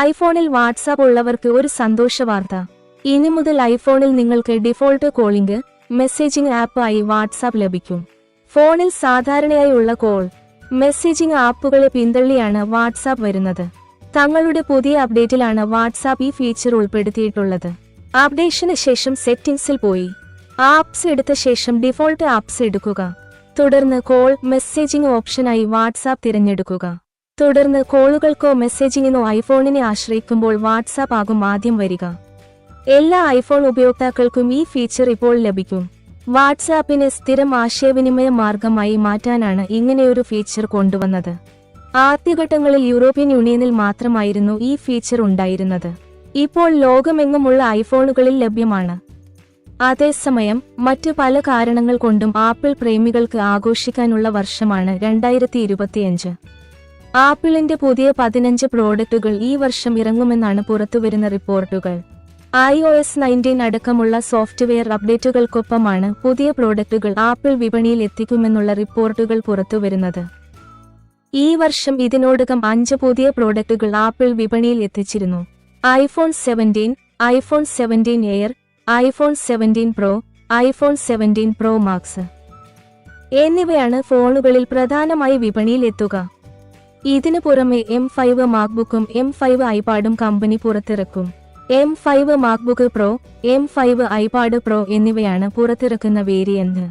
ഐഫോണിൽ WhatsApp ഉള്ളവർക്ക് ഒരു സന്തോഷ വാർത്ത. ഇനി മുതൽ ഐഫോണിൽ നിങ്ങൾക്ക് ഡിഫോൾട്ട് കോളിംഗ്, മെസ്സേജിംഗ് ആപ്പ് ആയി വാട്സാപ്പ് ലഭിക്കും. ഫോണിൽ സാധാരണയായി ഉള്ള കോൾ, മെസ്സേജിംഗ് ആപ്പുകളെ പിന്തള്ളിയാണ് വാട്സാപ്പ് വരുന്നത്. തങ്ങളുടെ പുതിയ അപ്ഡേറ്റിലാണ് വാട്സാപ്പ് ഈ ഫീച്ചർ ഉൾപ്പെടുത്തിയിട്ടുള്ളത്. അപ്ഡേഷന് ശേഷം സെറ്റിംഗ്സിൽ പോയി ആപ്സ് എടുത്ത ശേഷം ഡിഫോൾട്ട് ആപ്സ് എടുക്കുക. തുടർന്ന് കോൾ, മെസ്സേജിംഗ് ഓപ്ഷനായി വാട്സാപ്പ് തിരഞ്ഞെടുക്കുക. തുടർന്ന് കോളുകൾക്കോ മെസ്സേജിങ്ങിനോ ഐഫോണിനെ ആശ്രയിക്കുമ്പോൾ വാട്സാപ്പ് ആകും ആദ്യം വരിക. എല്ലാ ഐഫോൺ ഉപയോക്താക്കൾക്കും ഈ ഫീച്ചർ ഇപ്പോൾ ലഭിക്കും. വാട്സാപ്പിനെ സ്ഥിരം ആശയവിനിമയ മാർഗമായി മാറ്റാനാണ് ഇങ്ങനെയൊരു ഫീച്ചർ കൊണ്ടുവന്നത്. ആദ്യഘട്ടങ്ങളിൽ യൂറോപ്യൻ യൂണിയനിൽ മാത്രമായിരുന്നു ഈ ഫീച്ചർ ഉണ്ടായിരുന്നത്. ഇപ്പോൾ ലോകമെങ്ങുമുള്ള ഐഫോണുകളിൽ ലഭ്യമാണ്. അതേസമയം മറ്റു പല കാരണങ്ങൾ കൊണ്ടും ആപ്പിൾ പ്രേമികൾക്ക് ആഘോഷിക്കാനുള്ള വർഷമാണ് 2025. ആപ്പിളിന്റെ പുതിയ 15 പ്രോഡക്റ്റുകൾ ഈ വർഷം ഇറങ്ങുമെന്നാണ് പുറത്തുവരുന്ന റിപ്പോർട്ടുകൾ. iOS 19 അടക്കമുള്ള സോഫ്റ്റ്വെയർ അപ്ഡേറ്റുകൾക്കൊപ്പമാണ് പുതിയ പ്രോഡക്റ്റുകൾ ആപ്പിൾ വിപണിയിൽ എത്തിക്കുമെന്നുള്ള റിപ്പോർട്ടുകൾ പുറത്തുവരുന്നത്. ഈ വർഷം ഇതിനോടകം 5 പുതിയ പ്രോഡക്റ്റുകൾ ആപ്പിൾ വിപണിയിൽ എത്തിച്ചിരുന്നു. IPhone 17, iPhone 17 Air, iPhone 17 Pro, iPhone 17 Pro Max എന്നിവയാണ് ഫോണുകളിൽ പ്രധാനമായി വിപണിയിൽ എത്തുക. ഇതിനു പുറമെ M5 മാക്ബുക്കും M5 ഐപാഡും കമ്പനി പുറത്തിറക്കും. M5 MacBook pro, M5 iPad pro എന്നിവയാണ് പുറത്തിറക്കുന്ന വേരിയന്റ്.